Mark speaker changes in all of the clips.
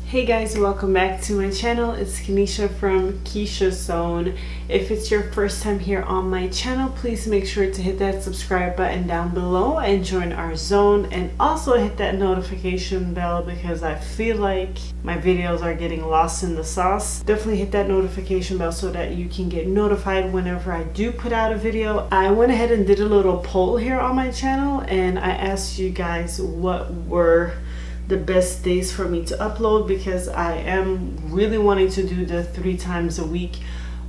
Speaker 1: Hey guys, welcome back to my channel. It's Kenisha from Keyshaszone. If it's your first time here on my channel, please make sure to hit that subscribe button down below and join our zone, and also hit that notification bell because I feel like my videos are getting lost in the sauce. Definitely hit that notification bell so that you can get notified whenever I do put out a video. I went ahead and did a little poll here on my channel and I asked you guys what were the best days for me to upload, because I am really wanting to do the 3 times a week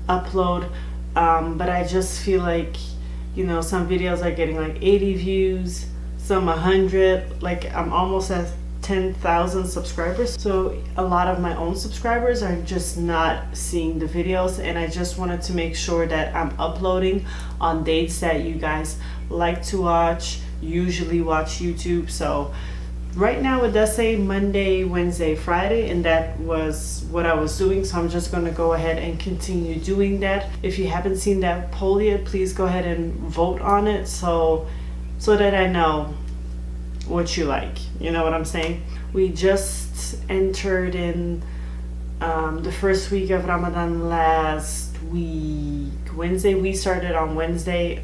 Speaker 1: upload, but I just feel like, you know, some videos are getting like 80 views, some 100, like I'm almost at 10,000 subscribers, so a lot of my own subscribers are just not seeing the videos, and I just wanted to make sure that I'm uploading on dates that you guys like to watch, usually watch YouTube. So right now it does say Monday, Wednesday, Friday, and that was what I was doing, so I'm just going to go ahead and continue doing that. If you haven't seen that poll yet, please go ahead and vote on it so that I know what you like. You know what I'm saying? We just entered in the first week of Ramadan last week. Wednesday, we started on Wednesday.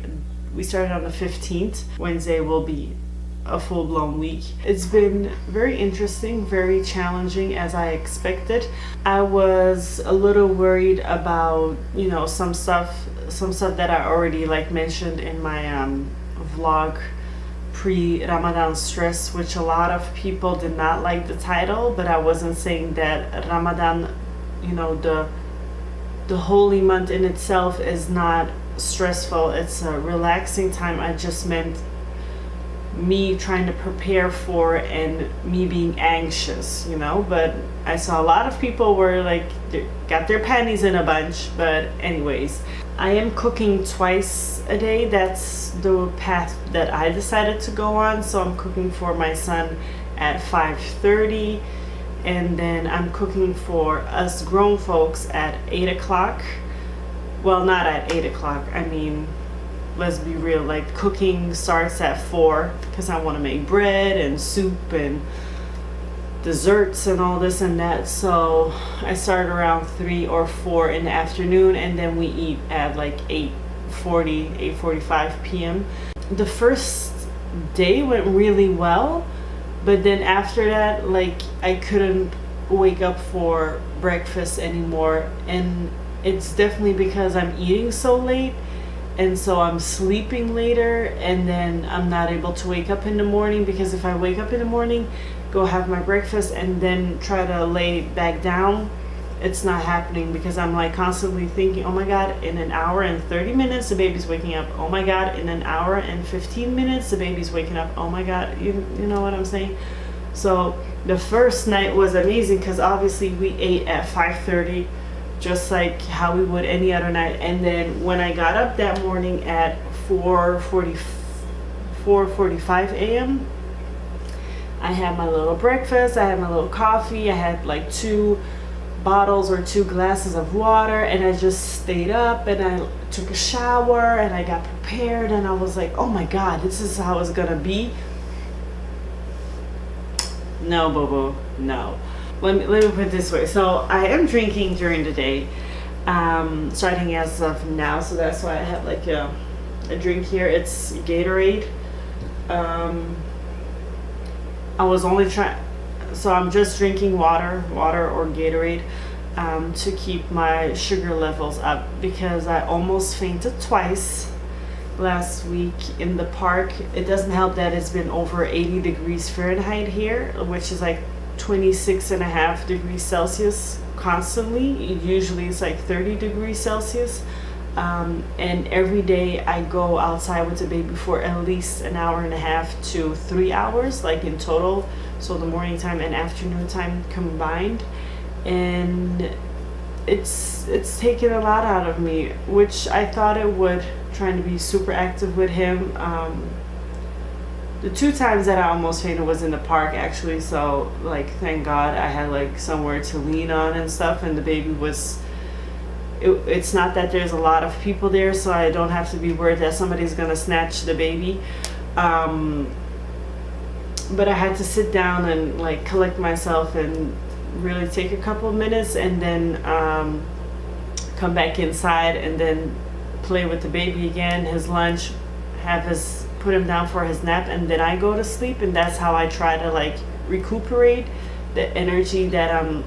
Speaker 1: We started on the 15th. Wednesday will be a full-blown week. It's been very interesting, very challenging, as I expected. I was a little worried about, you know, some stuff that I already like mentioned in my vlog pre-Ramadan stress, which a lot of people did not like the title, but I wasn't saying that Ramadan, you know, the holy month in itself is not stressful. It's a relaxing time. I just meant me trying to prepare for and me being anxious, you know. But I saw a lot of people were like, got their panties in a bunch. But anyways, I am cooking twice a day. That's the path that I decided to go on. So I'm cooking for my son at 5:30, and then I'm cooking for us grown folks at 8 o'clock. Well, not at 8 o'clock, I mean, let's be real, like cooking starts at 4 because I want to make bread and soup and desserts and all this and that. So I start around 3 or 4 in the afternoon, and then we eat at like 8:45 p.m. The first day went really well, but then after that, like, I couldn't wake up for breakfast anymore, and it's definitely because I'm eating so late. And so I'm sleeping later, and then I'm not able to wake up in the morning, because if I wake up in the morning, go have my breakfast, and then try to lay back down, it's not happening, because I'm like constantly thinking, oh my God, in an hour and 30 minutes, the baby's waking up. Oh my God, in an hour and 15 minutes, the baby's waking up. Oh my God, you know what I'm saying? So the first night was amazing, because obviously we ate at 5:30. Just like how we would any other night. And then when I got up that morning at 4:45 a.m., I had my little breakfast, I had my little coffee, I had like 2 bottles or 2 glasses of water, and I just stayed up and I took a shower and I got prepared, and I was like, oh my God, this is how it's gonna be. No, boo-boo, no. Let me put it this way. So I am drinking during the day, starting as of now. So that's why I have like a drink here. It's Gatorade. I was only trying, so I'm just drinking water or Gatorade to keep my sugar levels up, because I almost fainted twice last week in the park. It doesn't help that it's been over 80 degrees Fahrenheit here, which is like 26.5 degrees Celsius constantly. Usually it's like 30 degrees Celsius, and every day I go outside with the baby for at least an hour and a half to 3 hours, like in total, so the morning time and afternoon time combined, and it's taken a lot out of me, which I thought it would, trying to be super active with him. The 2 times that I almost fainted was in the park, actually. So like, thank God I had like somewhere to lean on and stuff, and the baby was, it's not that there's a lot of people there, so I don't have to be worried that somebody's gonna snatch the baby. But I had to sit down and like collect myself and really take a couple of minutes and then come back inside and then play with the baby again, his lunch, put him down for his nap, and then I go to sleep. And that's how I try to like recuperate the energy that I'm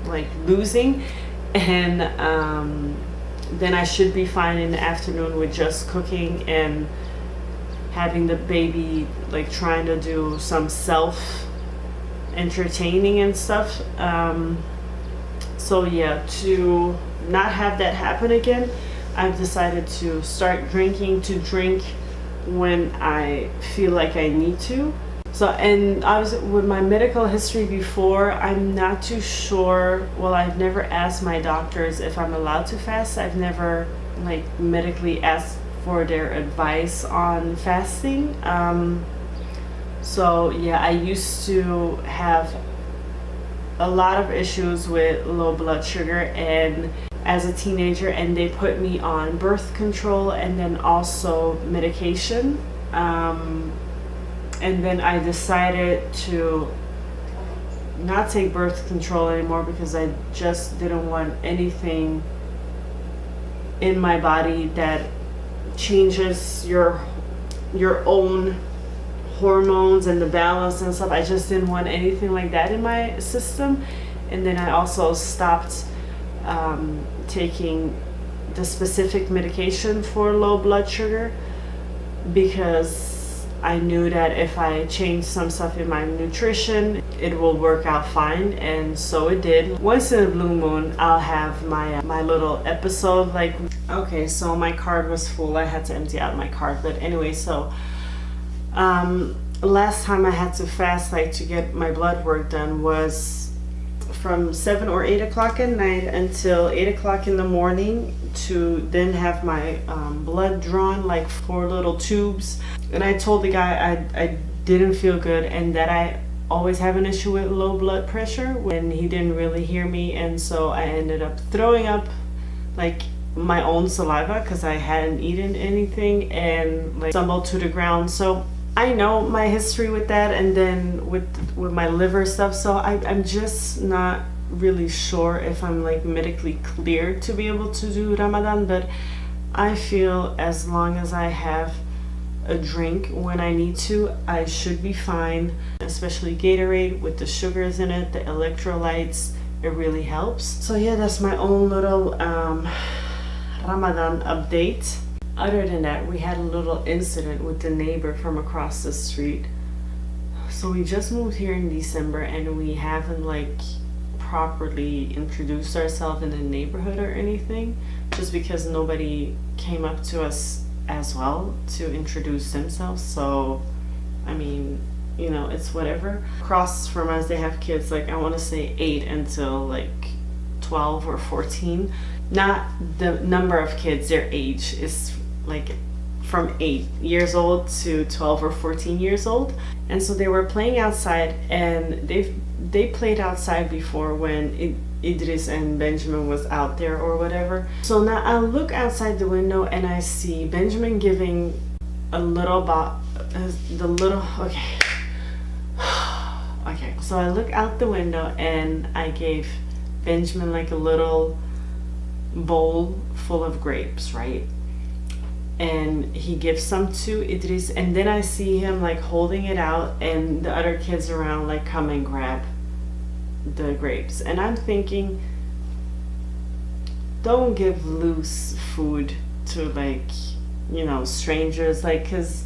Speaker 1: like losing. And then I should be fine in the afternoon with just cooking and having the baby like trying to do some self entertaining and stuff. So yeah, to not have that happen again, I've decided to start to drink when I feel like I need to. So, and I was with my medical history before, I'm not too sure. Well, I've never asked my doctors if I'm allowed to fast. I've never like medically asked for their advice on fasting. So yeah, I used to have a lot of issues with low blood sugar and as a teenager, and they put me on birth control and then also medication. And then I decided to not take birth control anymore because I just didn't want anything in my body that changes your own hormones and the balance and stuff. I just didn't want anything like that in my system. And then I also stopped taking the specific medication for low blood sugar because I knew that if I changed some stuff in my nutrition, it will work out fine, and so it did. Once in a blue moon, I'll have my little episode. Like, okay, so my card was full. I had to empty out my card, but anyway, so last time I had to fast, like to get my blood work done, was from 7 or 8 o'clock at night until 8 o'clock in the morning, to then have my blood drawn, like 4 little tubes. And I told the guy I didn't feel good and that I always have an issue with low blood pressure, when he didn't really hear me. And so I ended up throwing up like my own saliva because I hadn't eaten anything, and like stumbled to the ground. So I know my history with that, and then with my liver stuff. So I'm just not really sure if I'm like medically cleared to be able to do Ramadan, but I feel as long as I have a drink when I need to, I should be fine. Especially Gatorade with the sugars in it, the electrolytes, it really helps. So yeah, that's my own little Ramadan update. Other than that, we had a little incident with the neighbor from across the street. So we just moved here in December and we haven't like properly introduced ourselves in the neighborhood or anything, just because nobody came up to us as well to introduce themselves. So I mean, you know, it's whatever. Across from us, they have kids like, I want to say 8 until like 12 or 14. Not the number of kids, their age is like from 8 years old to 12 or 14 years old. And so they were playing outside, and they played outside before when Idris and Benjamin was out there or whatever. So now I look outside the window and I see Benjamin giving a little okay. Okay, so I look out the window and I gave Benjamin like a little bowl full of grapes, right? And he gives some to Idris, and then I see him like holding it out, and the other kids around like come and grab the grapes. And I'm thinking, don't give loose food to like, you know, strangers, like, because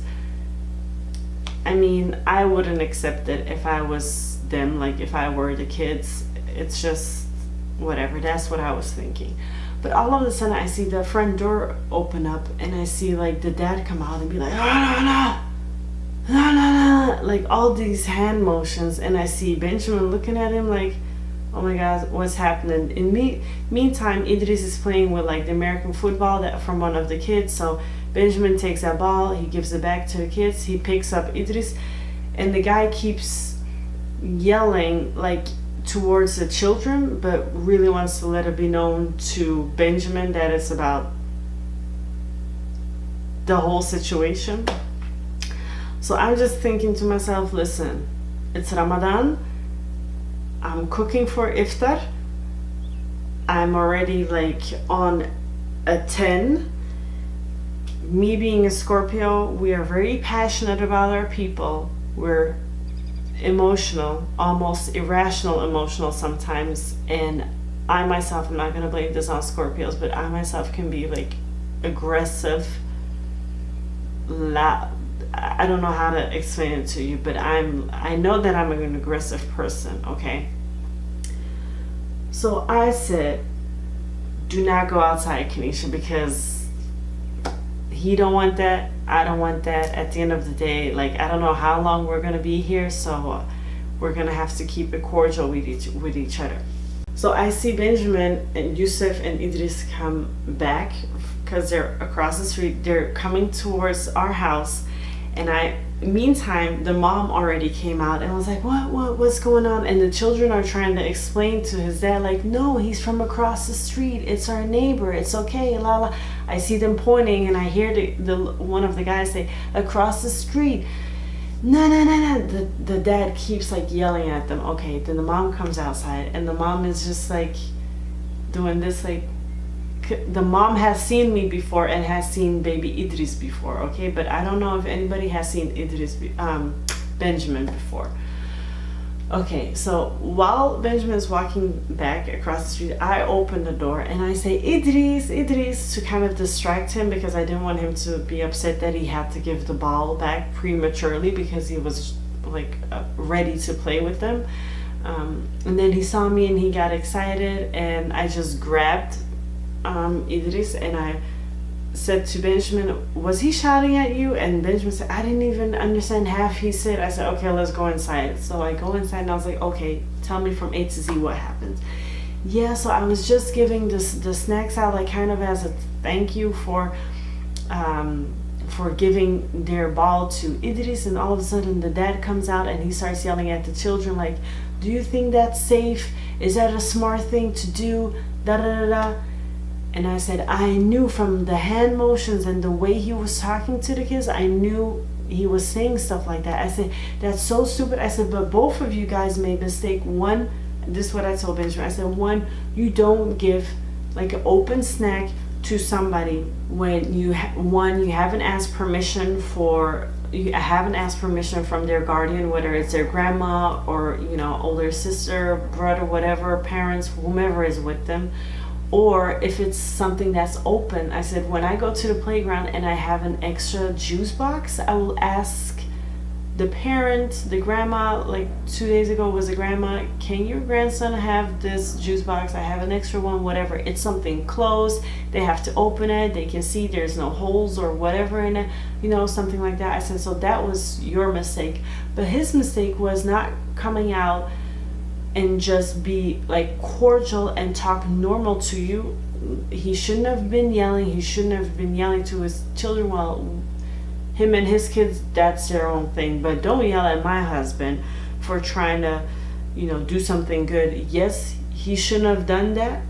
Speaker 1: I mean, I wouldn't accept it if I was them, like if I were the kids. It's just whatever. That's what I was thinking. But all of a sudden I see the front door open up, and I see like the dad come out and be like, no, like all these hand motions, and I see Benjamin looking at him like, oh my god, what's happening? In meantime, Idris is playing with like the American football that from one of the kids. So Benjamin takes that ball, he gives it back to the kids, he picks up Idris, and the guy keeps yelling like towards the children, but really wants to let it be known to Benjamin that it's about the whole situation. So I'm just thinking to myself, listen, it's Ramadan. I'm cooking for iftar. I'm already like on a 10. Me being a Scorpio, we are very passionate about our people. We're emotional, almost irrational emotional sometimes, and I myself, I'm not going to blame this on Scorpios, but I myself can be like aggressive. I don't know how to explain it to you, but I know that I'm an aggressive person, okay? So I said, do not go outside, Kenesha, because he don't want that. I don't want that. At the end of the day, like, I don't know how long we're going to be here, so we're going to have to keep it cordial with each other. So I see Benjamin and Yusuf and Idris come back because they're across the street. They're coming towards our house, and meantime, the mom already came out and was like, what's going on? And the children are trying to explain to his dad, like, no, he's from across the street. It's our neighbor. It's okay. La la. I see them pointing, and I hear the one of the guys say, across the street. No. The dad keeps like yelling at them. Okay, then the mom comes outside, and the mom is just like doing this, like, the mom has seen me before and has seen baby Idris before, okay? But I don't know if anybody has seen Benjamin before. Okay, so while Benjamin is walking back across the street, I open the door and I say, Idris, to kind of distract him, because I didn't want him to be upset that he had to give the ball back prematurely because he was like ready to play with them. And then he saw me and he got excited, and I just grabbed Idris and I said to Benjamin, was he shouting at you? And Benjamin said, I didn't even understand half he said. I said, okay, let's go inside. So I go inside and I was like, okay, tell me from A to Z what happened. Yeah, so I was just giving the snacks out, like, kind of as a thank you for giving their ball to Idris, and all of a sudden the dad comes out and he starts yelling at the children, like, do you think that's safe? Is that a smart thing to do? Da da da da. And I said, I knew from the hand motions and the way he was talking to the kids, I knew he was saying stuff like that. I said, that's so stupid. I said, but both of you guys made mistake. One, this is what I told Benjamin. I said, one, you don't give like an open snack to somebody when you haven't asked permission from their guardian, whether it's their grandma or, you know, older sister, brother, whatever, parents, whomever is with them. Or if it's something that's open, I said, when I go to the playground and I have an extra juice box, I will ask the parent, the grandma, like 2 days ago was a grandma, can your grandson have this juice box? I have an extra one, whatever. It's something closed. They have to open it. They can see there's no holes or whatever in it, you know, something like that. I said, so that was your mistake. But his mistake was not coming out and just be like cordial and talk normal to you. He shouldn't have been yelling. He shouldn't have been yelling to his children. Well, him and his kids, that's their own thing. But don't yell at my husband for trying to, you know, do something good. Yes, he shouldn't have done that.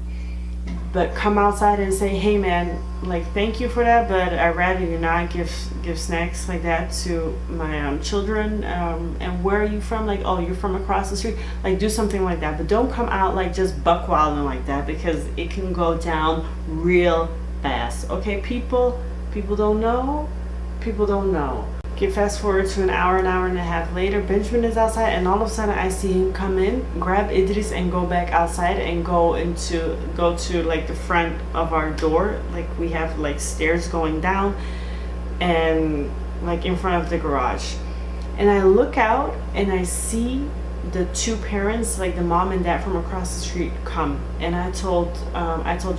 Speaker 1: But come outside and say, hey man, like, thank you for that, but I'd rather you not give snacks like that to my children. And where are you from? Like, oh, you're from across the street. Like, do something like that. But don't come out like just buck wilding like that, because it can go down real fast. Okay, people don't know. People don't know. Okay, fast forward to an hour and a half later, Benjamin is outside, and all of a sudden I see him come in, grab Idris, and go back outside and go to like the front of our door. Like, we have like stairs going down, and like in front of the garage. And I look out and I see the two parents, like the mom and dad from across the street, come. And I told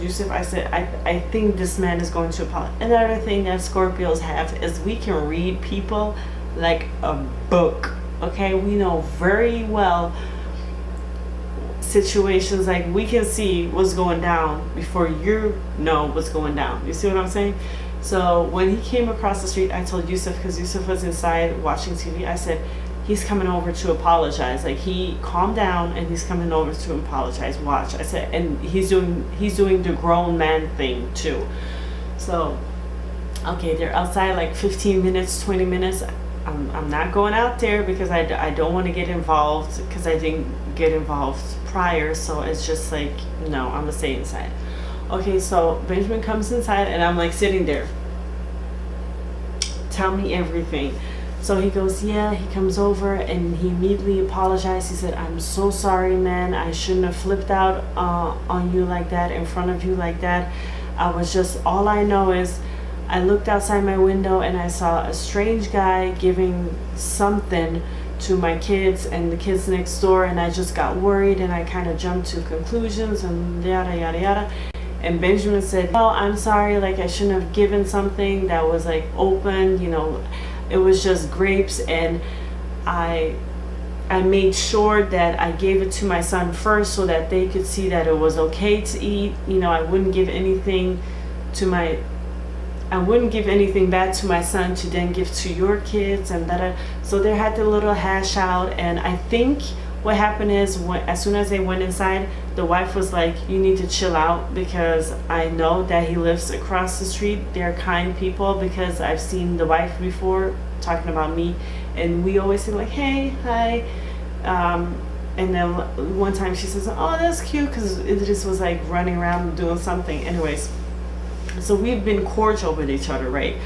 Speaker 1: Yusuf, I said, I think this man is going to apologize. Another thing that Scorpios have is we can read people like a book. Okay, we know very well situations, like we can see what's going down before you know what's going down. You see what I'm saying? So when he came across the street, I told Yusuf, because Yusuf was inside watching TV, I said, he's coming over to apologize. Like, he calmed down and he's coming over to apologize. Watch. I said, and he's doing the grown man thing too. So, okay, they're outside like 15 minutes, 20 minutes. I'm not going out there because I don't want to get involved, because I didn't get involved prior, so it's just like, no, I'm gonna stay inside. Okay, so Benjamin comes inside and I'm like sitting there. Tell me everything. So he goes, yeah, he comes over and he immediately apologized. He said, I'm so sorry, man. I shouldn't have flipped out on you like that, in front of you like that. I was just, all I know is I looked outside my window and I saw a strange guy giving something to my kids and the kids next door, and I just got worried and I kind of jumped to conclusions and yada yada yada. And Benjamin said, oh, I'm sorry, like I shouldn't have given something that was like open, you know, it was just grapes, and I made sure that I gave it to my son first so that they could see that it was okay to eat. You know, I wouldn't give anything bad to my son to then give to your kids, and that. So they had the little hash out, and I think what happened is as soon as they went inside, the wife was like, you need to chill out, because I know that he lives across the street. They're kind people, because I've seen the wife before talking about me, and we always say like, hey, hi. And then one time she says, oh, that's cute, because Idris was like running around doing something. Anyways, so we've been cordial with each other, right?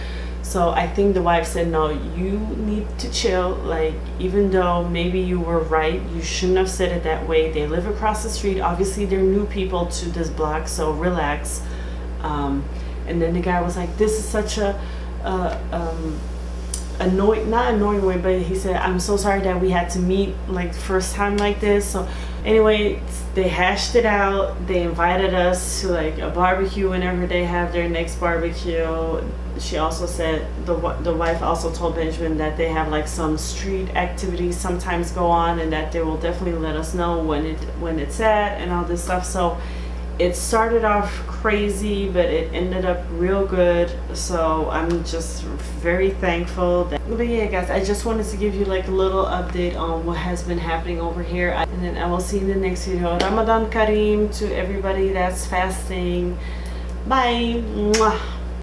Speaker 1: So I think the wife said, no, you need to chill. Like, even though maybe you were right, you shouldn't have said it that way. They live across the street. Obviously, they're new people to this block, so relax. And then the guy was like, this is such a not annoying way, but he said, I'm so sorry that we had to meet like first time like this. So anyway, they hashed it out. They invited us to like a barbecue whenever they have their next barbecue. She also said, the wife also told Benjamin that they have like some street activities sometimes go on, and that they will definitely let us know when it's at and all this stuff. So it started off crazy, but it ended up real good. So I'm just very thankful. But yeah, guys, I just wanted to give you like a little update on what has been happening over here. And then I will see you in the next video. Ramadan Kareem to everybody that's fasting. Bye. Mwah.